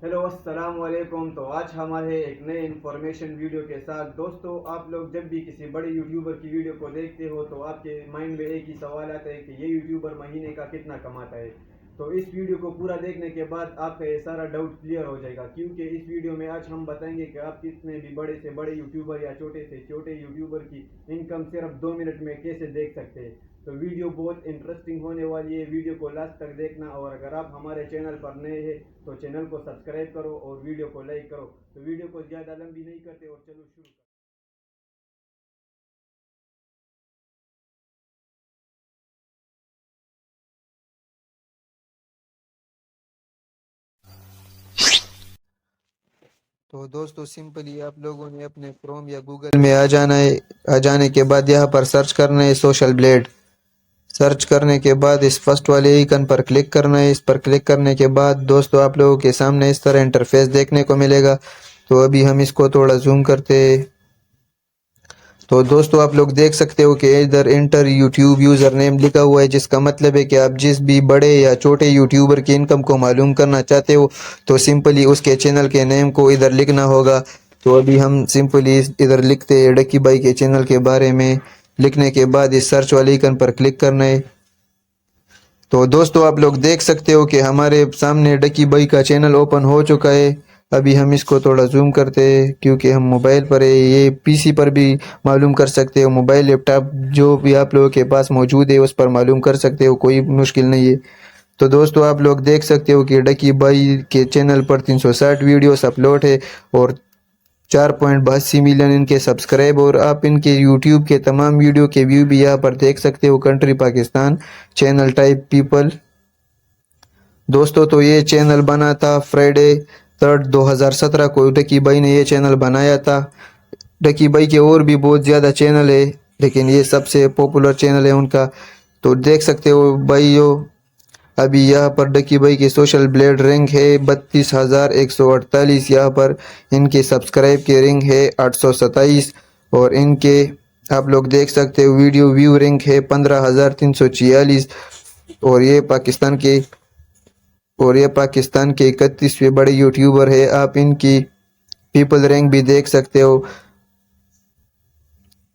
Hello अस्सलाम वालेकुम। तो आज हमारे एक नए इन्फॉर्मेशन वीडियो के साथ दोस्तों, आप लोग जब भी किसी बड़े यूट्यूबर की वीडियो को देखते हो तो आपके माइंड में एक ही सवाल आता है कि ये यूट्यूबर महीने का कितना कमाता है। तो इस वीडियो को पूरा देखने के बाद आपका ये सारा डाउट क्लियर हो जाएगा, क्योंकि इस वीडियो में आज हम बताएंगे कि आप कितने भी बड़े से बड़े यूट्यूबर या छोटे से छोटे यूट्यूबर की इनकम सिर्फ 2 मिनट में कैसे देख सकते हैं। तो वीडियो बहुत इंटरेस्टिंग होने वाली है, वीडियो को लास्ट तक देखना। और अगर आप हमारे चैनल पर नए हैं तो चैनल को सब्सक्राइब करो और वीडियो को लाइक करो। तो वीडियो को ज़्यादा लंबी नहीं करते और चलो शुरू करते। तो दोस्तों सिंपली आप लोगों ने अपने क्रोम या गूगल में आ जाना है। आ जाने के बाद यहाँ पर सर्च करना है सोशल ब्लेड। सर्च करने के बाद इस फर्स्ट वाले आइकन पर क्लिक करना है। इस पर क्लिक करने के बाद दोस्तों आप लोगों के सामने इस तरह इंटरफेस देखने को मिलेगा। तो अभी हम इसको थोड़ा जूम करते हैं। तो दोस्तों आप लोग देख सकते हो कि इधर इंटर यूट्यूब यूज़र नेम लिखा हुआ है, जिसका मतलब है कि आप जिस भी बड़े या छोटे यूट्यूबर की इनकम को मालूम करना चाहते हो तो सिंपली उसके चैनल के नेम को इधर लिखना होगा। तो अभी हम सिंपली इधर लिखते हैं डक्की भाई के चैनल के बारे में। लिखने के बाद इस सर्च वाले आइकन पर क्लिक करना है। तो दोस्तों आप लोग देख सकते हो कि हमारे सामने डक्की भाई का चैनल ओपन हो चुका है। अभी हम इसको थोड़ा जूम करते हैं, क्योंकि हम मोबाइल पर है, ये पीसी पर भी मालूम कर सकते हो। मोबाइल लैपटॉप जो भी आप लोगों के पास मौजूद है उस पर मालूम कर सकते हो, कोई मुश्किल नहीं है। तो दोस्तों आप लोग देख सकते हो कि डक्की भाई के चैनल पर 360 वीडियोस अपलोड है और 4.82 मिलियन इनके सब्सक्राइब। और आप इनके यूट्यूब के तमाम वीडियो के व्यू भी यहाँ पर देख सकते हो। Country Pakistan, channel type people. दोस्तों तो ये चैनल बना था फ्राइडे 2017 को। डक्की भाई ने ये चैनल बनाया था। डक्की भाई के और भी बहुत ज़्यादा चैनल है, लेकिन ये सबसे पॉपुलर चैनल है उनका। तो देख सकते हो भाइयों, अभी यहाँ पर डक्की भाई की सोशल ब्लेड रैंक है 32,148। यहाँ पर इनके सब्सक्राइब के रैंक है 827। और इनके आप लोग देख सकते हो वीडियो व्यू रैंक है 15,346। और ये पाकिस्तान के 31वें बड़े यूट्यूबर है। आप इनकी पीपल रैंक भी देख सकते हो।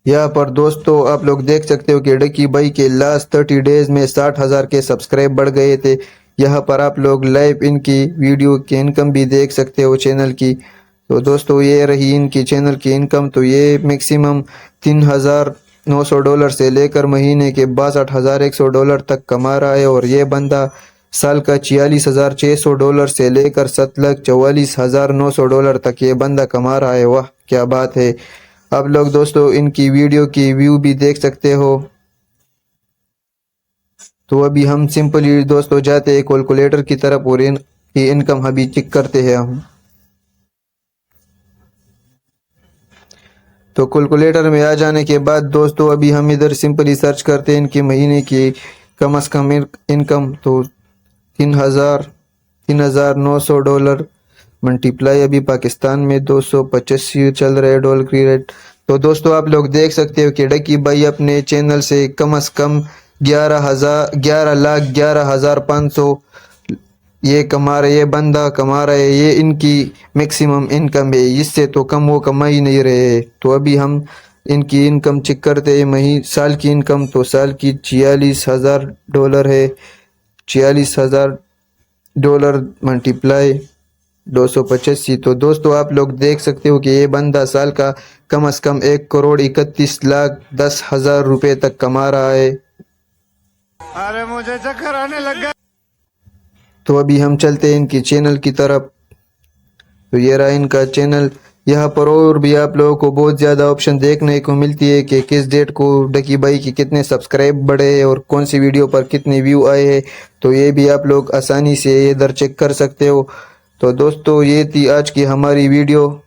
यहाँ पर दोस्तों आप लोग देख सकते हो कि डक्की भाई के लास्ट 30 डेज में 60,000 के सब्सक्राइब बढ़ गए थे। यहाँ पर आप लोग लाइव इनकी वीडियो की इनकम भी देख सकते हो चैनल की। तो दोस्तों ये रही इनकी चैनल की इनकम। तो ये मैक्सिमम $3,900 से लेकर महीने के $62,100 तक कमा रहा है। और ये बंदा साल का $46,600 से लेकर $7,44,900 तक ये बंदा कमा रहा है। वाह क्या बात है। आप लोग दोस्तों इनकी वीडियो की व्यू भी देख सकते हो। तो अभी हम सिंपली दोस्तों जाते हैं कैलकुलेटर की तरफ और इनकी इनकम अभी चेक करते हैं हम। तो कैलकुलेटर में आ जाने के बाद दोस्तों अभी हम इधर सिंपली सर्च करते हैं इनकी महीने की कम से कम इनकम। तो 3,900 मल्टीप्लाई अभी पाकिस्तान में 285 चल रहा है डॉलर की रेट। तो दोस्तों आप लोग देख सकते हो कि डक्की भाई अपने चैनल से कम 11,11,500 ये कमा रहे, ये बंदा कमा रहा है। ये इनकी मैक्सिमम इनकम है, इससे तो कम वो कमा ही नहीं रहे। तो अभी हम इनकी इनकम चेक करते हैं साल की इनकम। तो साल की $46,000 है। $46,000 मल्टीप्लाई 285। तो दोस्तों आप लोग देख सकते हो कि ये बंदा साल का कम से कम 1,31,10,000 रुपये तक कमा रहा है। अरे मुझे चक्कर आने लग गया। तो अभी हम चलते हैं इनकी चैनल की तरफ। तो ये रहा इनका चैनल। यहाँ पर और भी आप लोगों को बहुत ज़्यादा ऑप्शन देखने को मिलती है कि किस डेट को डक्की भाई के कितने सब्सक्राइब बढ़े और कौन सी वीडियो पर कितने व्यू आए हैं। तो ये भी आप लोग आसानी से इधर चेक कर सकते हो। तो दोस्तों ये थी आज की हमारी वीडियो।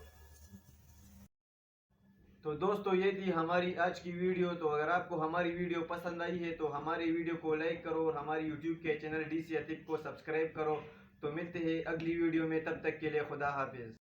तो दोस्तों ये थी हमारी आज की वीडियो। तो अगर आपको हमारी वीडियो पसंद आई है तो हमारी वीडियो को लाइक करो और हमारे यूट्यूब के चैनल DC अतीक को सब्सक्राइब करो। तो मिलते हैं अगली वीडियो में, तब तक के लिए खुदा हाफिज।